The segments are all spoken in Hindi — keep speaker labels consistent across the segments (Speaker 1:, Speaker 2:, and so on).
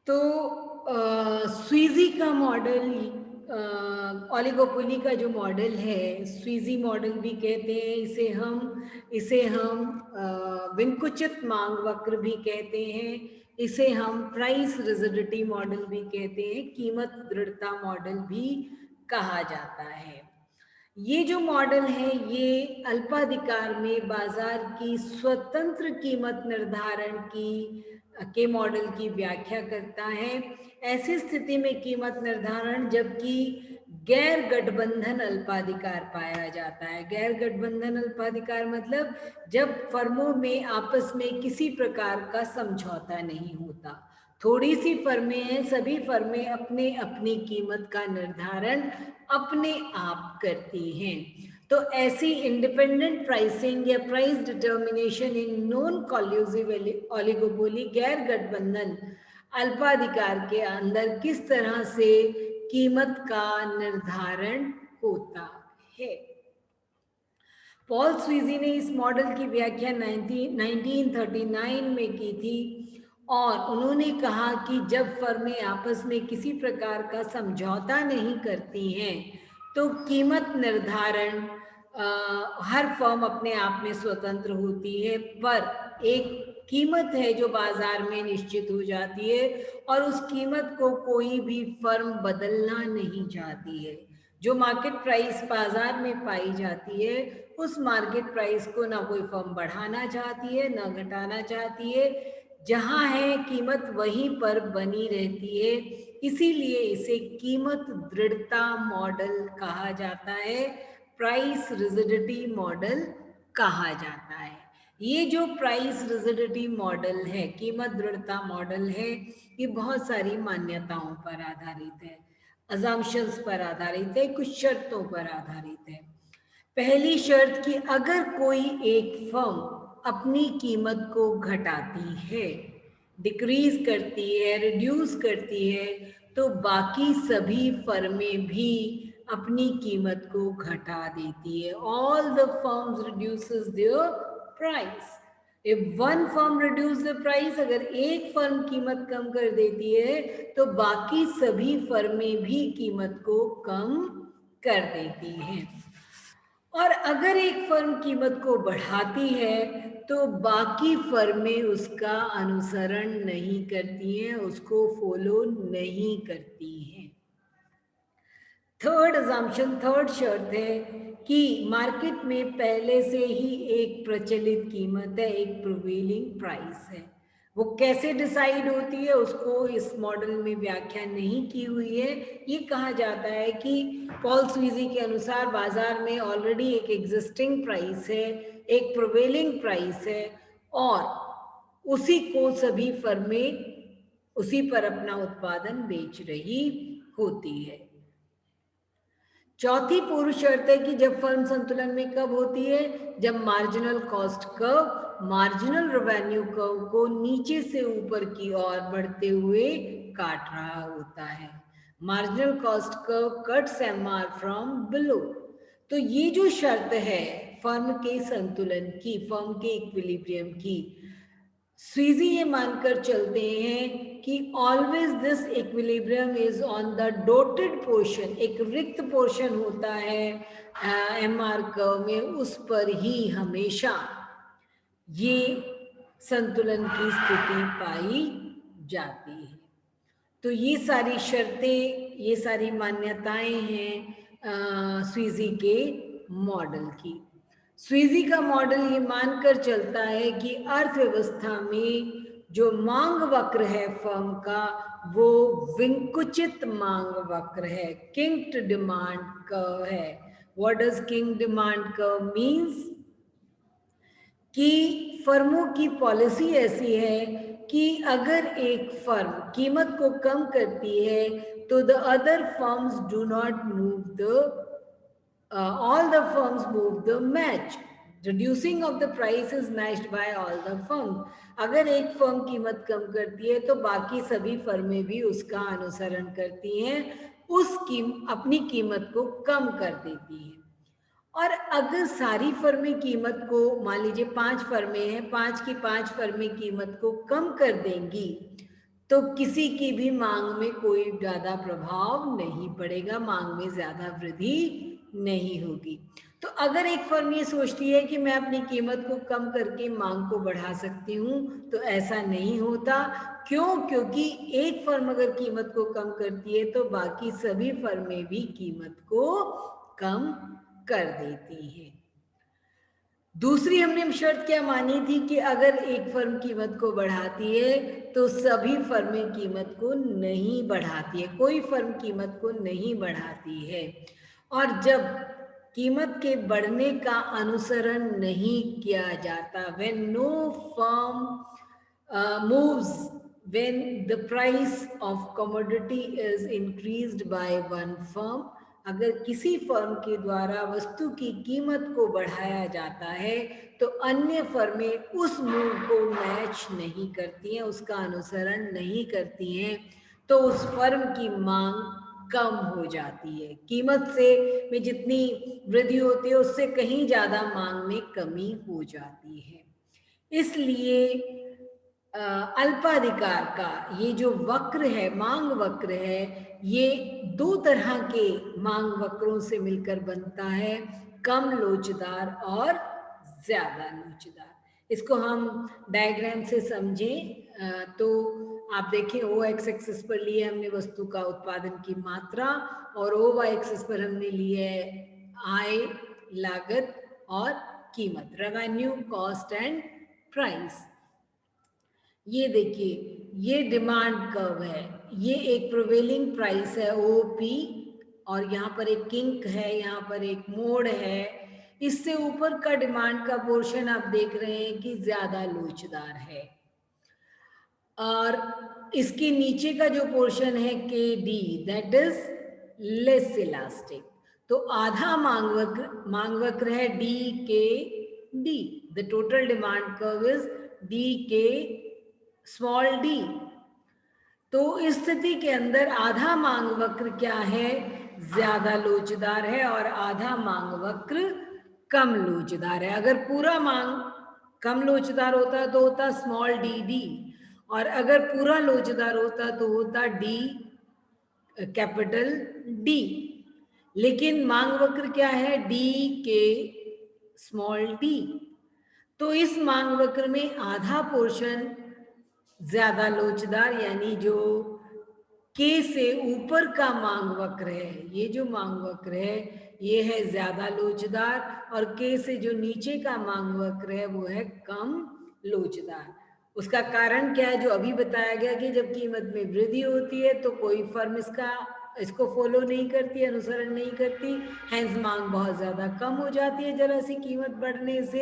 Speaker 1: तो स्वीजी का मॉडल, ओलिगोपोली का जो मॉडल है, स्वीजी मॉडल भी कहते हैं इसे हम विंकुचित मांग वक्र भी कहते हैं, इसे हम प्राइस रिजिडिटी मॉडल भी कहते हैं, कीमत दृढ़ता मॉडल भी कहा जाता है। ये जो मॉडल है ये अल्पाधिकार में बाजार की स्वतंत्र कीमत निर्धारण की के मॉडल की व्याख्या करता है। ऐसी स्थिति में कीमत निर्धारण जबकि गैर गठबंधन अल्पाधिकार पाया जाता है। गैर गठबंधन अल्पाधिकार मतलब जब फर्मों में आपस में किसी प्रकार का समझौता नहीं होता। थोड़ी सी फर्में हैं, सभी फर्में अपने अपनी कीमत का निर्धारण अपने आप करती हैं। तो ऐसी इंडिपेंडेंट प्राइसिंग या price determination in non collusive oligopoly गैर गठबंधन अल्पाधिकार के अंदर किस तरह से कीमत का निर्धारण होता है। पॉल स्वीजी ने इस मॉडल की व्याख्या 1939 में की थी और उन्होंने कहा कि जब फर्में आपस में किसी प्रकार का समझौता नहीं करती हैं तो कीमत निर्धारण हर फर्म अपने आप में स्वतंत्र होती है, पर एक कीमत है जो बाजार में निश्चित हो जाती है और उस कीमत को कोई भी फर्म बदलना नहीं चाहती है। जो मार्केट प्राइस बाजार में पाई जाती है उस मार्केट प्राइस को ना कोई फर्म बढ़ाना चाहती है ना घटाना चाहती है, जहां है कीमत वहीं पर बनी रहती है। इसीलिए इसे कीमत दृढ़ता मॉडल कहा जाता है, प्राइस रिजिडिटी मॉडल कहा जाता है। ये जो प्राइस रिजिडिटी मॉडल है, कीमत दृढ़ता मॉडल है, ये बहुत सारी मान्यताओं पर आधारित है, अजम्पशंस पर आधारित है, कुछ शर्तों पर आधारित है। पहली शर्त कि अगर कोई एक फर्म अपनी कीमत को घटाती है, डिक्रीज करती है, रिड्यूस करती है, तो बाकी सभी फर्में भी अपनी कीमत को घटा देती है। All the firms reduces there price. If one firm reduce the price, अगर एक फर्म कीमत कम कर देती है तो बाकी सभी फर्में भी कीमत को कम कर देती हैं। और अगर एक फर्म कीमत को बढ़ाती है तो बाकी फर्में उसका अनुसरण नहीं करती हैं, उसको फॉलो नहीं करती हैं। थर्ड अजम्पशन, थर्ड शर्त है कि मार्केट में पहले से ही एक प्रचलित कीमत है, एक प्रिवेलिंग प्राइस है। वो कैसे डिसाइड होती है उसको इस मॉडल में व्याख्या नहीं की हुई है। ये कहा जाता है कि पॉल स्वीजी के अनुसार बाजार में ऑलरेडी एक एग्जिस्टिंग प्राइस है, एक प्रिवेलिंग प्राइस है और उसी को सभी फर्में उसी पर अपना उत्पादन बेच रही होती है। चौथी पूर्व शर्त है कि जब फर्म संतुलन में कब होती है, जब marginal cost curve marginal revenue curve को नीचे से ऊपर की ओर बढ़ते हुए काट रहा होता है। Marginal cost curve cuts MR from below. तो ये जो शर्त है फर्म के संतुलन की, फर्म के इक्विलिब्रियम की, स्वीजी ये मानकर चलते हैं कि always this equilibrium is on the डोटेड portion, एक रिक्त पोर्शन होता है एमआर कर्व में, उस पर ही हमेशा ये संतुलन की स्थिति पाई जाती है। तो ये सारी शर्तें, ये सारी मान्यताएं हैं स्वीजी के मॉडल की। स्वीजी का मॉडल ये मानकर चलता है कि अर्थव्यवस्था में जो मांग वक्र है फर्म का वो विंकुचित मांग वक्र है, किंक्ड डिमांड कर्व है। What does king demand curve means? कि फर्मों की पॉलिसी ऐसी है कि अगर एक फर्म कीमत को कम करती है तो the other firms do not move the all the firms move the match. Reducing of the price is matched by all the firms. अगर एक फर्म कीमत कम करती है तो बाकी सभी फर्में भी उसका अनुसरण करती हैं, अपनी कीमत को कम कर देती हैं। और अगर सारी फर्में कीमत को, मान लीजिए 5 फर्में हैं, 5 की 5 फर्में कीमत को कम कर देंगी तो किसी की भी मांग में कोई ज्यादा प्रभाव नहीं पड़ेगा, मांग में ज्यादा वृद्धि नहीं होगी। तो अगर एक फर्म ये सोचती है कि मैं अपनी कीमत को कम करके मांग को बढ़ा सकती हूँ, तो ऐसा नहीं होता। क्यों? क्योंकि एक फर्म अगर कीमत को कम करती है तो बाकी सभी फर्में भी कीमत को कम कर देती हैं। दूसरी हमने शर्त क्या मानी थी कि अगर एक फर्म कीमत को बढ़ाती है तो सभी फर्में कीमत को नहीं बढ़ाती है, कोई फर्म कीमत को नहीं बढ़ाती है। और जब कीमत के बढ़ने का अनुसरण नहीं किया जाता, when no firm moves when the price of commodity is increased by one firm, अगर किसी फर्म के द्वारा वस्तु की कीमत को बढ़ाया जाता है तो अन्य फर्में उस मूव को मैच नहीं करती हैं, उसका अनुसरण नहीं करती हैं, तो उस फर्म की मांग कम हो जाती है। कीमत से में जितनी वृद्धि होती है उससे कहीं ज्यादा मांग में कमी हो जाती है। इसलिए अल्पाधिकार का ये जो वक्र है, मांग वक्र है, ये दो तरह के मांग वक्रों से मिलकर बनता है, कम लोचदार और ज्यादा लोचदार। इसको हम डायग्राम से समझें तो आप देखें, ओ एक्स एक्सिस पर लिए हमने वस्तु का उत्पादन की मात्रा और ओ वाई एक्सिस पर हमने लिए आय, लागत और कीमत, रेवेन्यू, कॉस्ट एंड प्राइस। ये देखिए, ये डिमांड कर्व है, ये एक प्रिवेलिंग प्राइस है ओपी, और यहाँ पर एक किंक है, यहाँ पर एक मोड़ है। इससे ऊपर का डिमांड का पोर्शन आप देख रहे हैं कि ज्यादा लोचदार है, और इसके नीचे का जो पोर्शन है के D, that is less elastic. तो आधा मांग वक्र है डी के D, the total demand curve is D के स्मॉल डी। तो इस स्थिति के अंदर आधा मांग वक्र क्या है? ज्यादा लोचदार है, और आधा मांग वक्र कम लोचदार है। अगर पूरा मांग कम लोचदार होता तो होता स्मॉल डी डी, और अगर पूरा लोचदार होता तो होता डी कैपिटल डी। लेकिन मांग वक्र क्या है? डी के स्मॉल डी। तो इस मांग वक्र में आधा पोर्शन ज्यादा लोचदार, यानी जो के से ऊपर का मांग वक्र है, ये जो मांग वक्र है ये है ज्यादा लोचदार, और के से जो नीचे का मांग वक्र है वो है कम लोचदार। उसका कारण क्या है? जो अभी बताया गया कि जब कीमत में वृद्धि होती है तो कोई फर्म इसको फॉलो नहीं करती, अनुसरण नहीं करती, हैंस मांग बहुत ज्यादा कम हो जाती है जरा सी कीमत बढ़ने से।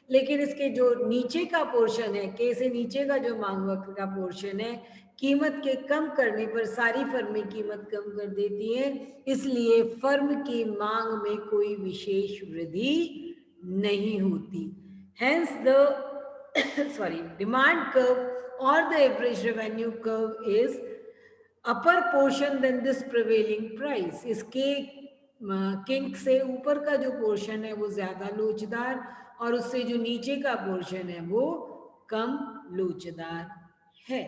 Speaker 1: लेकिन इसके जो नीचे का पोर्शन है, के से नीचे का जो मांग वक्र का पोर्शन है, कीमत के कम करने पर सारी फर्में कीमत कम कर देती हैं, इसलिए फर्म की मांग में कोई विशेष वृद्धि नहीं होती। Hence the demand curve or the average revenue curve is upper portion than this prevailing price. इसके किंक से ऊपर का जो पोर्शन है वो ज्यादा लोचदार, और उससे जो नीचे का पोर्शन है वो कम लोचदार है।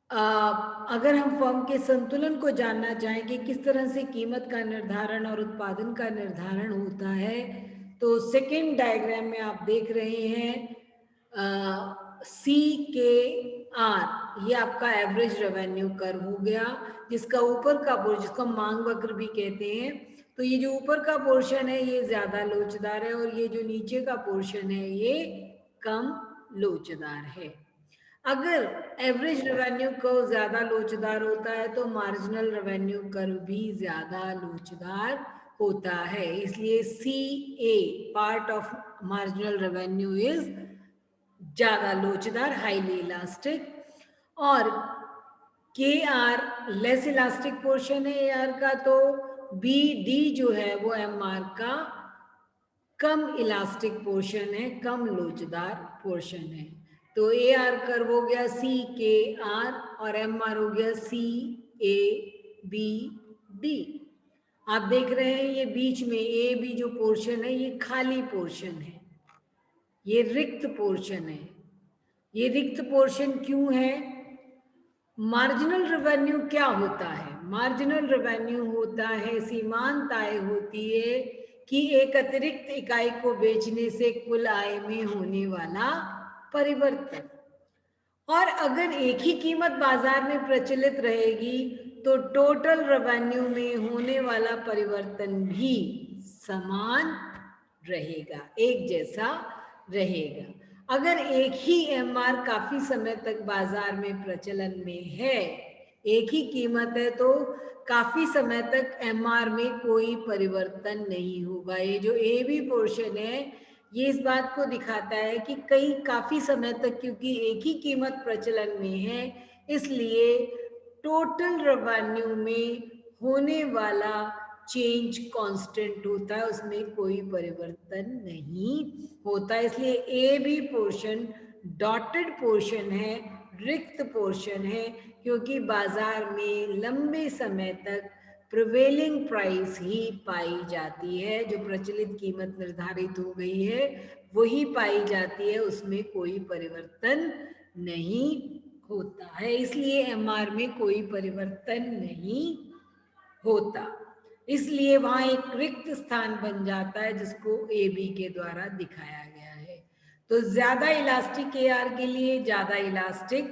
Speaker 1: अगर हम फर्म के संतुलन को जानना चाहें कि किस तरह से कीमत का निर्धारण और उत्पादन का निर्धारण होता है, तो सेकेंड डायग्राम में आप देख रहे हैं सी के आर, ये आपका एवरेज रेवेन्यू कर्व हो गया, जिसका ऊपर का पोर्शन, जिसको मांग वक्र भी कहते हैं। तो ये जो ऊपर का पोर्शन है ये ज्यादा लोचदार है, और ये जो नीचे का पोर्शन है ये कम लोचदार है। अगर एवरेज रेवेन्यू कर्व ज्यादा लोचदार होता है तो मार्जिनल रेवेन्यू कर्व भी ज्यादा लोचदार होता है। इसलिए C A part of marginal revenue is ज्यादा लोचदार, हाईली इलास्टिक, और के आर लेस इलास्टिक पोर्शन है ए आर का, तो बी डी जो है वो एम आर का कम इलास्टिक पोर्शन है, कम लोचदार पोर्शन है। तो ए आर कर्व हो गया सी के आर, और एम आर हो गया सी ए बी डी। आप देख रहे हैं ये बीच में ए बी जो पोर्शन है ये खाली पोर्शन है, ये रिक्त पोर्शन है, ये रिक्त पोर्शन क्यों है? मार्जिनल रेवेन्यू क्या होता है? मार्जिनल रेवेन्यू होता है, सीमांत आय होती है कि एक अतिरिक्त इकाई को बेचने से कुल आय में होने वाला परिवर्तन। और अगर एक ही कीमत बाजार में प्रचलित रहेगी तो टोटल रेवेन्यू में होने वाला परिवर्तन भी समान रहेगा, एक जैसा रहेगा। अगर एक ही एमआर काफी समय तक बाजार में प्रचलन में है, एक ही कीमत है, तो काफी समय तक एमआर में कोई परिवर्तन नहीं होगा। ये जो ए बी पोर्शन है ये इस बात को दिखाता है कि काफी समय तक, क्योंकि एक ही कीमत प्रचलन में है, इसलिए टोटल रेवेन्यू में होने वाला चेंज कांस्टेंट होता है, उसमें कोई परिवर्तन नहीं होता। इसलिए A B portion dotted portion है, रिक्त पोर्शन है, क्योंकि बाजार में लंबे समय तक प्रिवेलिंग प्राइस ही पाई जाती है, जो प्रचलित कीमत निर्धारित हो गई है वही पाई जाती है, उसमें कोई परिवर्तन नहीं होता है। इसलिए एमआर में कोई परिवर्तन नहीं होता, इसलिए वहां एक रिक्त स्थान बन जाता है जिसको ए बी के द्वारा दिखाया गया है। तो ज्यादा इलास्टिक एआर के लिए ज्यादा इलास्टिक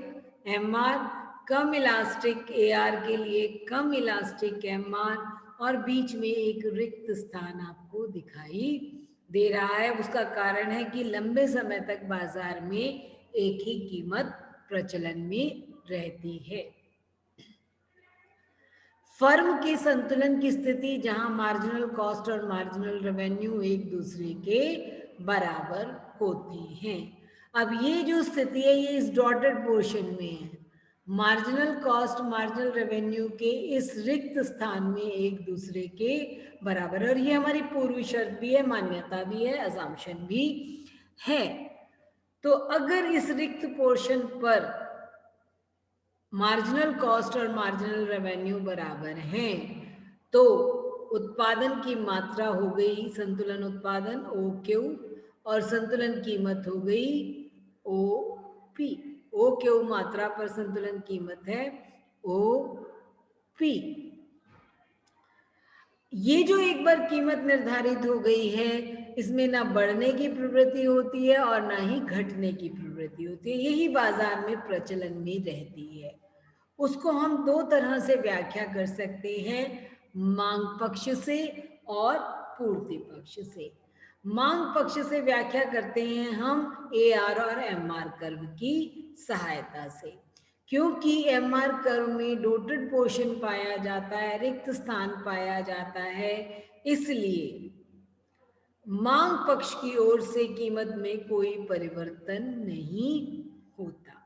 Speaker 1: एमआर, कम इलास्टिक एआर के लिए कम इलास्टिक एमआर, और बीच में एक रिक्त स्थान आपको दिखाई दे रहा है। उसका कारण है कि लंबे समय तक बाजार में एक ही कीमत प्रचलन में रहती है। फर्म के संतुलन की स्थिति जहां मार्जिनल कॉस्ट और मार्जिनल रेवेन्यू एक दूसरे के बराबर होते हैं। अब ये जो स्थिति है ये इस डॉटेड पोर्शन में है, मार्जिनल कॉस्ट मार्जिनल रेवेन्यू के इस रिक्त स्थान में एक दूसरे के बराबर, और ये हमारी पूर्व शर्त भी है, मान्यता भी है, अजम्पशन भी है। तो अगर इस रिक्त पोर्शन पर मार्जिनल कॉस्ट और मार्जिनल रेवेन्यू बराबर हैं तो उत्पादन की मात्रा हो गई संतुलन उत्पादन ओ क्यू, और संतुलन कीमत हो गई ओ पी। ओ क्यू मात्रा पर संतुलन कीमत है ओ पी। ये जो एक बार कीमत निर्धारित हो गई है इसमें ना बढ़ने की प्रवृत्ति होती है और ना ही घटने की प्रवृत्ति होती है, यही बाजार में प्रचलन में रहती है। उसको हम दो तरह से व्याख्या कर सकते हैं, मांग पक्ष से और पूर्ति पक्ष से। मांग पक्ष से व्याख्या करते हैं हम एआर और एमआर कर्व की सहायता से, क्योंकि एमआर कर्व में डॉटेड पोर्शन पाया जाता है, रिक्त स्थान पाया जाता है, इसलिए मांग पक्ष की ओर से कीमत में कोई परिवर्तन नहीं होता।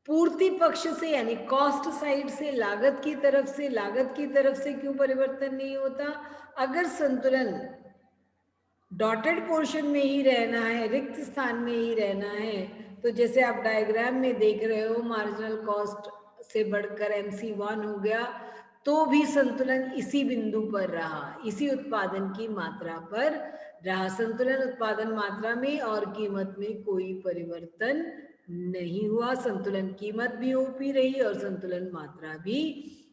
Speaker 1: पूर्ति पक्ष से यानी कॉस्ट साइड से, लागत की तरफ से क्यों परिवर्तन नहीं होता? अगर संतुलन डॉटेड पोर्शन में ही रहना है, रिक्त स्थान में ही रहना है, तो जैसे आप डायग्राम में देख रहे हो मार्जिनल कॉस्ट से बढ़कर MC1 हो गया तो भी संतुलन इसी बिंदु पर रहा, इसी उत्पादन की मात्रा पर रहा। संतुलन उत्पादन मात्रा में और कीमत में कोई परिवर्तन नहीं हुआ, संतुलन कीमत भी ओपी रही और संतुलन मात्रा भी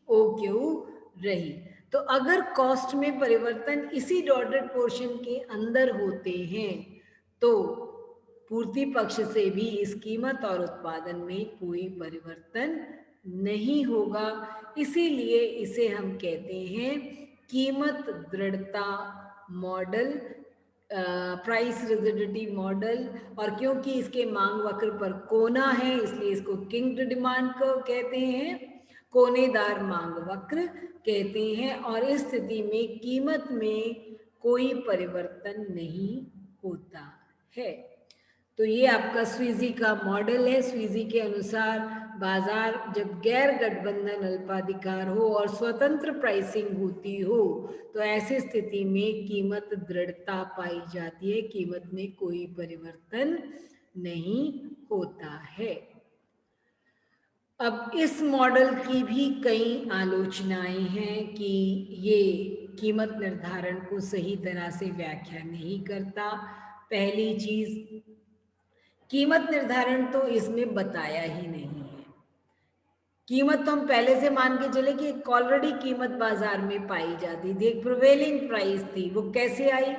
Speaker 1: OQ रही। तो अगर कॉस्ट में परिवर्तन इसी डॉटेड पोर्शन के अंदर होते हैं तो पूर्ति पक्ष से भी इस कीमत और उत्पादन में कोई परिवर्तन नहीं होगा, इसीलिए इसे हम कहते हैं कीमत दृढ़ता मॉडल, प्राइस रिजिडिटी मॉडल। और क्योंकि इसके मांग वक्र पर कोना है इसलिए इसको किंक्ड डिमांड कर्व कहते हैं, कोनेदार मांग वक्र कहते हैं। और इस स्थिति में कीमत में कोई परिवर्तन नहीं होता है। तो ये आपका स्वीजी का मॉडल है। स्वीजी के अनुसार बाजार जब गैर गठबंधन अल्पाधिकार हो और स्वतंत्र प्राइसिंग होती हो तो ऐसी स्थिति में कीमत दृढ़ता पाई जाती है, कीमत में कोई परिवर्तन नहीं होता है। अब इस मॉडल की भी कई आलोचनाएं हैं कि ये कीमत निर्धारण को सही तरह से व्याख्या नहीं करता। पहली चीज कीमत निर्धारण तो इसमें बताया ही नहीं है। कीमत तो हम पहले से मान के चले कि एक ऑलरेडी कीमत बाजार में पाई जाती थी, एक प्रिवेलिंग प्राइस थी, वो कैसे आई,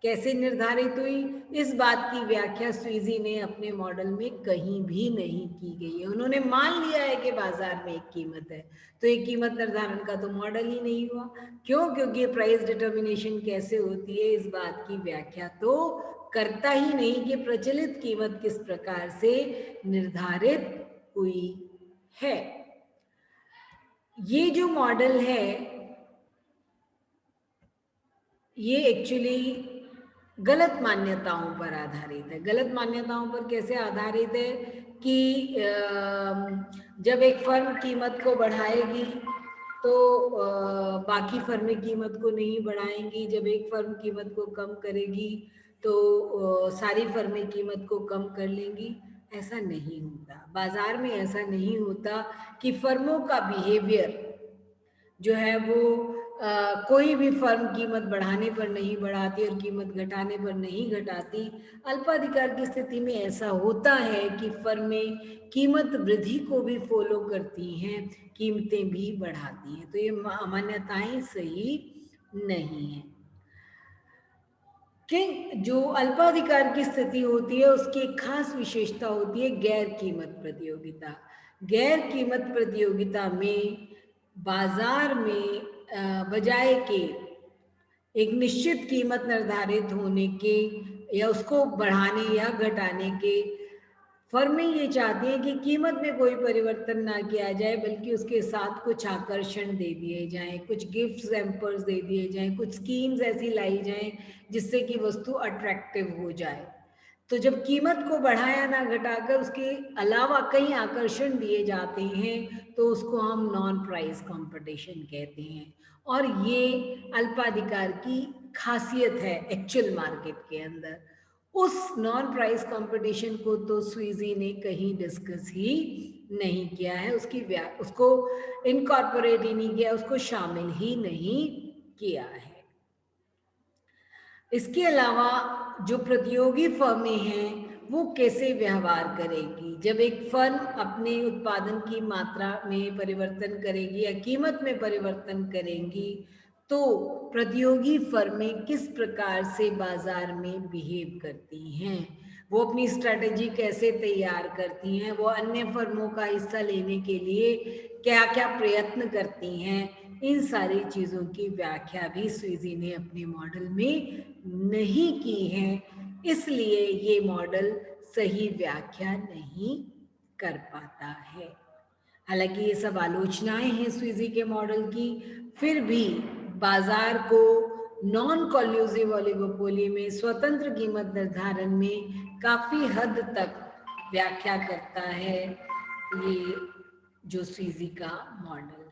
Speaker 1: कैसे निर्धारित हुई, इस बात की व्याख्या स्वीजी ने अपने मॉडल में कहीं भी नहीं की गई है। उन्होंने मान लिया है कि बाजार में एक कीमत है, तो एक कीमत निर्धारण का तो मॉडल ही नहीं हुआ। क्यों? क्योंकि प्राइस डिटर्मिनेशन कैसे होती है इस बात की व्याख्या तो करता ही नहीं कि प्रचलित कीमत किस प्रकार से निर्धारित हुई है। ये जो मॉडल है ये एक्चुअली गलत मान्यताओं पर आधारित है। गलत मान्यताओं पर कैसे आधारित है कि जब एक फर्म कीमत को बढ़ाएगी तो बाकी फर्में कीमत को नहीं बढ़ाएंगी, जब एक फर्म कीमत को कम करेगी तो सारी फर्में कीमत को कम कर लेंगी। ऐसा नहीं होता, बाजार में ऐसा नहीं होता कि फर्मों का बिहेवियर जो है वो कोई भी फर्म कीमत बढ़ाने पर नहीं बढ़ाती और कीमत घटाने पर नहीं घटाती। अल्पाधिकार की स्थिति में ऐसा होता है कि फर्में कीमत वृद्धि को भी फॉलो करती हैं, कीमतें भी बढ़ाती हैं, तो ये मान्यताएं सही नहीं है। कि जो अल्पाधिकार की स्थिति होती है उसकी एक खास विशेषता होती है गैर कीमत प्रतियोगिता। गैर कीमत प्रतियोगिता में बाजार में बजाय के एक निश्चित कीमत निर्धारित होने के या उसको बढ़ाने या घटाने के, फर्में ये चाहती हैं कि कीमत में कोई परिवर्तन ना किया जाए बल्कि उसके साथ कुछ आकर्षण दे दिए जाएं, कुछ गिफ्ट्स हैम्पर्स दे दिए जाएं, कुछ स्कीम्स ऐसी लाई जाएं जिससे कि वस्तु अट्रैक्टिव हो जाए। तो जब कीमत को बढ़ाया ना घटाकर उसके अलावा कई आकर्षण दिए जाते हैं तो उसको हम नॉन प्राइस कंपटीशन कहते हैं। और ये अल्पाधिकार की खासियत है एक्चुअल मार्केट के अंदर। उस नॉन प्राइस कंपटीशन को तो स्वीजी ने कहीं डिस्कस ही नहीं किया है, उसको इनकॉर्पोरेट ही नहीं किया, उसको शामिल ही नहीं किया है। इसके अलावा जो प्रतियोगी फर्में हैं वो कैसे व्यवहार करेगी, जब एक फर्म अपने उत्पादन की मात्रा में परिवर्तन करेगी या कीमत में परिवर्तन करेंगी तो प्रतियोगी फर्में किस प्रकार से बाजार में बिहेव करती हैं, वो अपनी स्ट्रैटेजी कैसे तैयार करती हैं, वो अन्य फर्मों का हिस्सा लेने के लिए क्या क्या प्रयत्न करती हैं, इन सारी चीज़ों की व्याख्या भी स्वीजी ने अपने मॉडल में नहीं की है। इसलिए ये मॉडल सही व्याख्या नहीं कर पाता है। हालांकि ये सब आलोचनाएं हैं स्वीजी के मॉडल की, फिर भी बाजार को नॉन कॉल्यूसिव ओलिगोपोली में स्वतंत्र कीमत निर्धारण में काफी हद तक व्याख्या करता है ये जो स्वीजी का मॉडल